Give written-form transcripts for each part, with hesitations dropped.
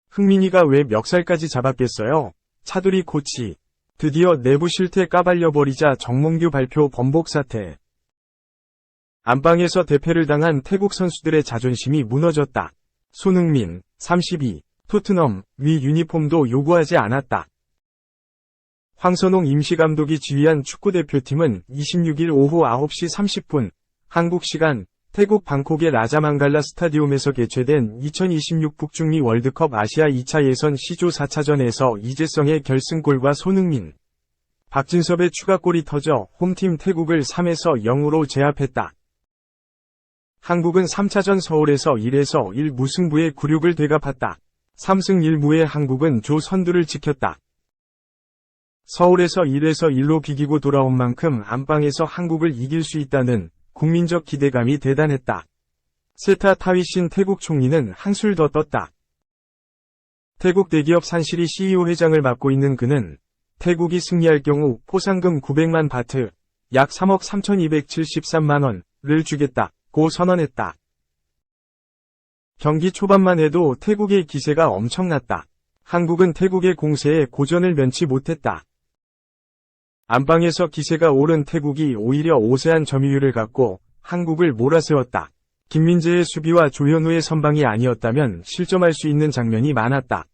흥민이가 왜 멱살까지 잡았겠어요? 차두리 코치. 드디어 내부 실태 까발려버리자 정몽규 발표 번복 사태. 안방에서 대패를 당한 태국 선수들의 자존심이 무너졌다. 손흥민, 32, 토트넘, 위 유니폼도 요구하지 않았다. 황선홍 임시감독이 지휘한 축구대표팀은 26일 오후 9시 30분, 한국 시간, 태국 방콕의 라자망갈라 스타디움에서 개최된 2026 북중미 월드컵 아시아 2차 예선 C조 4차전에서 이재성의 결승골과 손흥민, 박진섭의 추가골이 터져 홈팀 태국을 3에서 0으로 제압했다. 한국은 3차전 서울에서 1에서 1 무승부의 굴욕을 되갚았다. 3승 1무의 한국은 조 선두를 지켰다. 서울에서 1에서 1로 비기고 돌아온 만큼 안방에서 한국을 이길 수 있다는 국민적 기대감이 대단했다. 세타 타위신 태국 총리는 한술 더 떴다. 태국 대기업 산시리 CEO 회장을 맡고 있는 그는 태국이 승리할 경우 포상금 900만 바트, 약 3억 3,273만 원을 주겠다고 선언했다. 경기 초반만 해도 태국의 기세가 엄청났다. 한국은 태국의 공세에 고전을 면치 못했다. 안방에서 기세가 오른 태국이 오히려 오세한 점유율을 갖고 한국을 몰아세웠다. 김민재의 수비와 조현우의 선방이 아니었다면 실점할 수 있는 장면이 많았다.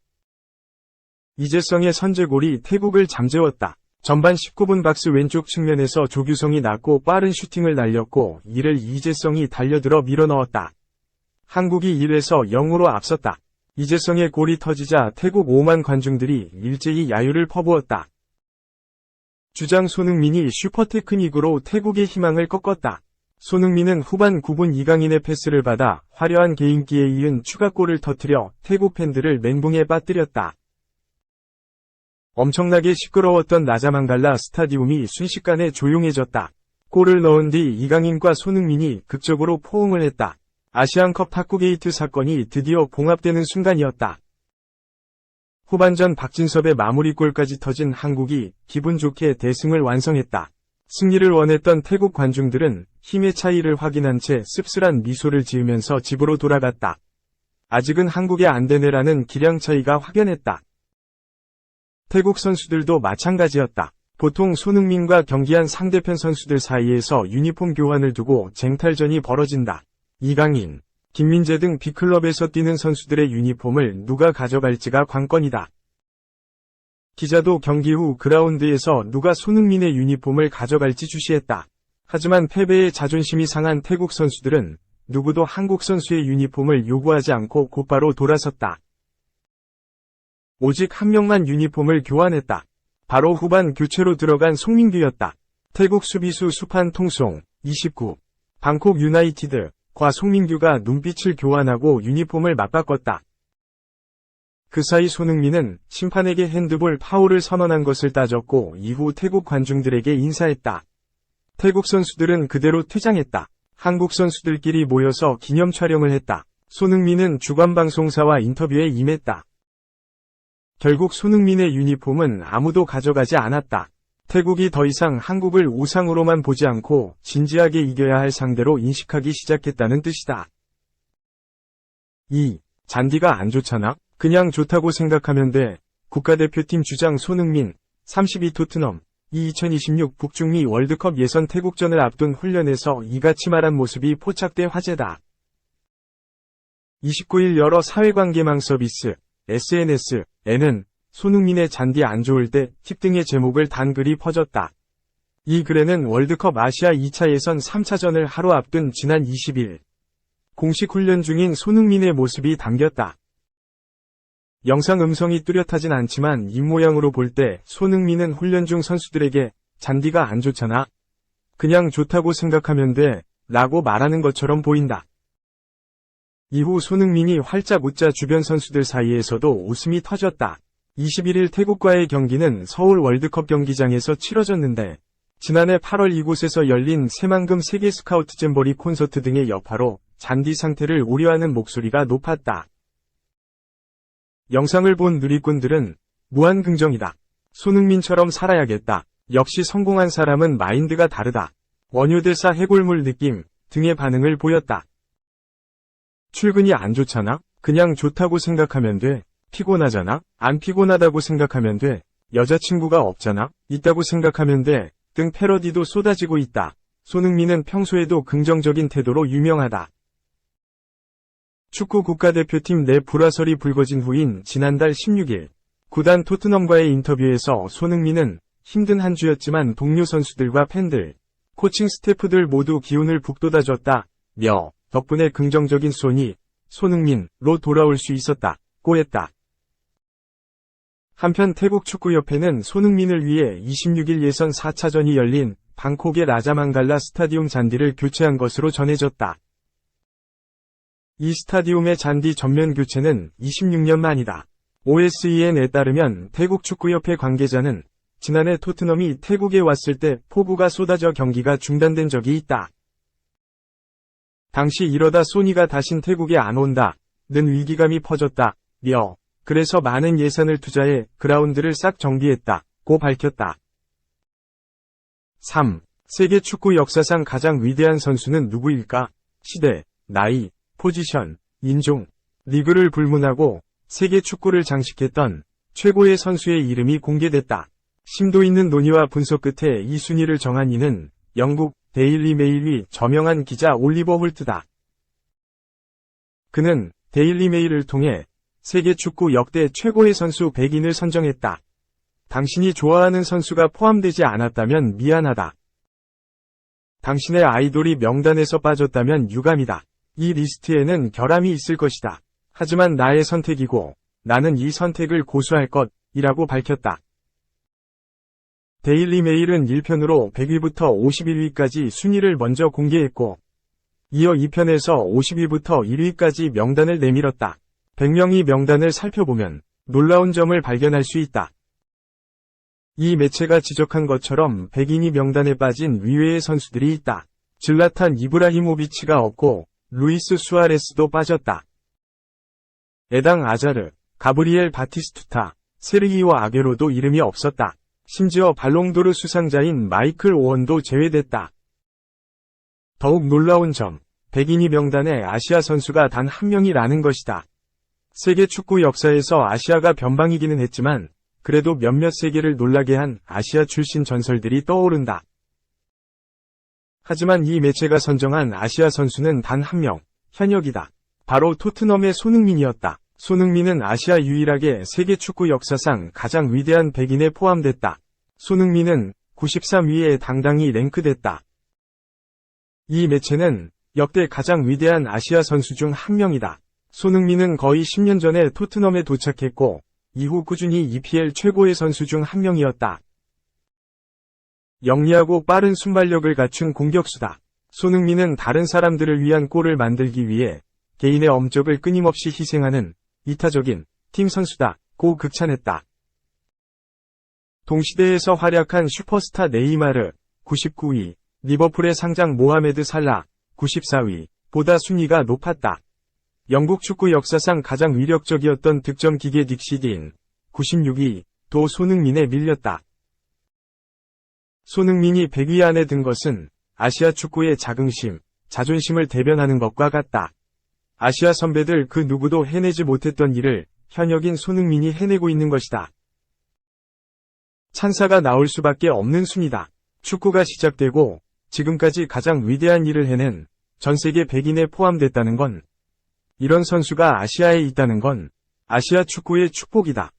이재성의 선제골이 태국을 잠재웠다. 전반 19분 박스 왼쪽 측면에서 조규성이 낮고 빠른 슈팅을 날렸고 이를 이재성이 달려들어 밀어넣었다. 한국이 1에서 0으로 앞섰다. 이재성의 골이 터지자 태국 5만 관중들이 일제히 야유를 퍼부었다. 주장 손흥민이 슈퍼테크닉으로 태국의 희망을 꺾었다. 손흥민은 후반 9분 이강인의 패스를 받아 화려한 개인기에 이은 추가골을 터뜨려 태국 팬들을 멘붕에 빠뜨렸다. 엄청나게 시끄러웠던 라자망갈라 스타디움이 순식간에 조용해졌다. 골을 넣은 뒤 이강인과 손흥민이 극적으로 포옹을 했다. 아시안컵 탁구게이트 사건이 드디어 봉합되는 순간이었다. 후반전 박진섭의 마무리골까지 터진 한국이 기분 좋게 대승을 완성했다. 승리를 원했던 태국 관중들은 힘의 차이를 확인한 채 씁쓸한 미소를 지으면서 집으로 돌아갔다. 아직은 한국에 안 되네라는 기량 차이가 확연했다. 태국 선수들도 마찬가지였다. 보통 손흥민과 경기한 상대편 선수들 사이에서 유니폼 교환을 두고 쟁탈전이 벌어진다. 이강인, 김민재 등 B클럽에서 뛰는 선수들의 유니폼을 누가 가져갈지가 관건이다. 기자도 경기 후 그라운드에서 누가 손흥민의 유니폼을 가져갈지 주시했다. 하지만 패배에 자존심이 상한 태국 선수들은 누구도 한국 선수의 유니폼을 요구하지 않고 곧바로 돌아섰다. 오직 한 명만 유니폼을 교환했다. 바로 후반 교체로 들어간 송민규였다. 태국 수비수 수판 통송, 29, 방콕 유나이티드, 과 송민규가 눈빛을 교환하고 유니폼을 맞바꿨다. 그 사이 손흥민은 심판에게 핸드볼 파울을 선언한 것을 따졌고 이후 태국 관중들에게 인사했다. 태국 선수들은 그대로 퇴장했다. 한국 선수들끼리 모여서 기념 촬영을 했다. 손흥민은 주관방송사와 인터뷰에 임했다. 결국 손흥민의 유니폼은 아무도 가져가지 않았다. 태국이 더 이상 한국을 우상으로만 보지 않고 진지하게 이겨야 할 상대로 인식하기 시작했다는 뜻이다. 2. 잔디가 안 좋잖아? 그냥 좋다고 생각하면 돼. 국가대표팀 주장 손흥민, 32 토트넘, 2026 북중미 월드컵 예선 태국전을 앞둔 훈련에서 이같이 말한 모습이 포착돼 화제다. 29일 여러 사회관계망 서비스, SNS에는 손흥민의 잔디 안 좋을 때 팁 등의 제목을 단 글이 퍼졌다. 이 글에는 월드컵 아시아 2차 예선 3차전을 하루 앞둔 지난 20일 공식 훈련 중인 손흥민의 모습이 담겼다. 영상 음성이 뚜렷하진 않지만 입모양으로 볼 때 손흥민은 훈련 중 선수들에게 잔디가 안 좋잖아. 그냥 좋다고 생각하면 돼 라고 말하는 것처럼 보인다. 이후 손흥민이 활짝 웃자 주변 선수들 사이에서도 웃음이 터졌다. 21일 태국과의 경기는 서울 월드컵 경기장에서 치러졌는데 지난해 8월 이곳에서 열린 새만금 세계 스카우트 잼버리 콘서트 등의 여파로 잔디 상태를 우려하는 목소리가 높았다. 영상을 본 누리꾼들은 무한 긍정이다. 손흥민처럼 살아야겠다. 역시 성공한 사람은 마인드가 다르다. 원효대사 해골물 느낌 등의 반응을 보였다. 출근이 안 좋잖아? 그냥 좋다고 생각하면 돼. 피곤하잖아? 안 피곤하다고 생각하면 돼. 여자친구가 없잖아? 있다고 생각하면 돼. 등 패러디도 쏟아지고 있다. 손흥민은 평소에도 긍정적인 태도로 유명하다. 축구 국가대표팀 내 불화설이 불거진 후인 지난달 16일 구단 토트넘과의 인터뷰에서 손흥민은 힘든 한 주였지만 동료 선수들과 팬들, 코칭 스태프들 모두 기운을 북돋아줬다. 며 덕분에 긍정적인 손흥민로 돌아올 수 있었다고 했다. 한편 태국 축구협회는 손흥민을 위해 26일 예선 4차전이 열린 방콕의 라자망갈라 스타디움 잔디를 교체한 것으로 전해졌다. 이 스타디움의 잔디 전면 교체는 26년 만이다. OSEN에 따르면 태국 축구협회 관계자는 지난해 토트넘이 태국에 왔을 때 폭우가 쏟아져 경기가 중단된 적이 있다. 당시 이러다 소니가 다신 태국에 안 온다 는 위기감이 퍼졌다. 며 그래서 많은 예산을 투자해 그라운드를 싹 정비했다고 밝혔다. 3. 세계 축구 역사상 가장 위대한 선수는 누구일까? 시대, 나이, 포지션, 인종, 리그를 불문하고 세계 축구를 장식했던 최고의 선수의 이름이 공개됐다. 심도 있는 논의와 분석 끝에 이 순위를 정한 이는 영국 데일리 메일의 저명한 기자 올리버 홀트다. 그는 데일리 메일을 통해 세계 축구 역대 최고의 선수 100인을 선정했다. 당신이 좋아하는 선수가 포함되지 않았다면 미안하다. 당신의 아이돌이 명단에서 빠졌다면 유감이다. 이 리스트에는 결함이 있을 것이다. 하지만 나의 선택이고 나는 이 선택을 고수할 것이라고 밝혔다. 데일리 메일은 1편으로 100위부터 51위까지 순위를 먼저 공개했고 이어 2편에서 50위부터 1위까지 명단을 내밀었다. 100명이 명단을 살펴보면 놀라운 점을 발견할 수 있다. 이 매체가 지적한 것처럼 100인이 명단에 빠진 위외의 선수들이 있다. 질라탄 이브라히모비치가 없고 루이스 수아레스도 빠졌다. 에당 아자르, 가브리엘 바티스투타, 세르기오 아게로도 이름이 없었다. 심지어 발롱도르 수상자인 마이클 오원도 제외됐다. 더욱 놀라운 점, 100인이 명단에 아시아 선수가 단 한 명이라는 것이다. 세계 축구 역사에서 아시아가 변방이기는 했지만 그래도 몇몇 세계를 놀라게 한 아시아 출신 전설들이 떠오른다. 하지만 이 매체가 선정한 아시아 선수는 단 한 명, 현역이다. 바로 토트넘의 손흥민이었다. 손흥민은 아시아 유일하게 세계 축구 역사상 가장 위대한 100인에 포함됐다. 손흥민은 93위에 당당히 랭크됐다. 이 매체는 역대 가장 위대한 아시아 선수 중 한 명이다. 손흥민은 거의 10년 전에 토트넘에 도착했고 이후 꾸준히 EPL 최고의 선수 중 한 명이었다. 영리하고 빠른 순발력을 갖춘 공격수다. 손흥민은 다른 사람들을 위한 골을 만들기 위해 개인의 업적을 끊임없이 희생하는 이타적인 팀 선수다고 극찬했다. 동시대에서 활약한 슈퍼스타 네이마르 99위, 리버풀의 상장 모하메드 살라 94위보다 순위가 높았다. 영국 축구 역사상 가장 위력적이었던 득점 기계 닉 시딘 96위도 손흥민에 밀렸다. 손흥민이 100위 안에 든 것은 아시아 축구의 자긍심, 자존심을 대변하는 것과 같다. 아시아 선배들 그 누구도 해내지 못했던 일을 현역인 손흥민이 해내고 있는 것이다. 찬사가 나올 수밖에 없는 순위다. 축구가 시작되고 지금까지 가장 위대한 일을 해낸 전 세계 100인에 포함됐다는 건, 이런 선수가 아시아에 있다는 건 아시아 축구의 축복이다.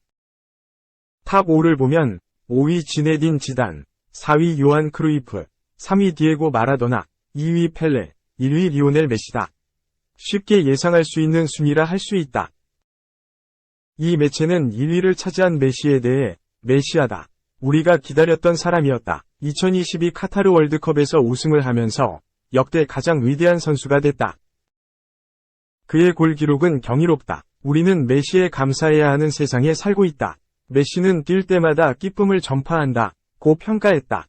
탑 5를 보면 5위 지네딘 지단, 4위 요한 크루이프, 3위 디에고 마라도나, 2위 펠레, 1위 리오넬 메시다. 쉽게 예상할 수 있는 순위라 할 수 있다. 이 매체는 1위를 차지한 메시에 대해 메시아다. 우리가 기다렸던 사람이었다. 2022 카타르 월드컵에서 우승을 하면서 역대 가장 위대한 선수가 됐다. 그의 골 기록은 경이롭다. 우리는 메시에 감사해야 하는 세상에 살고 있다. 메시는 뛸 때마다 기쁨을 전파한다. 고 평가했다.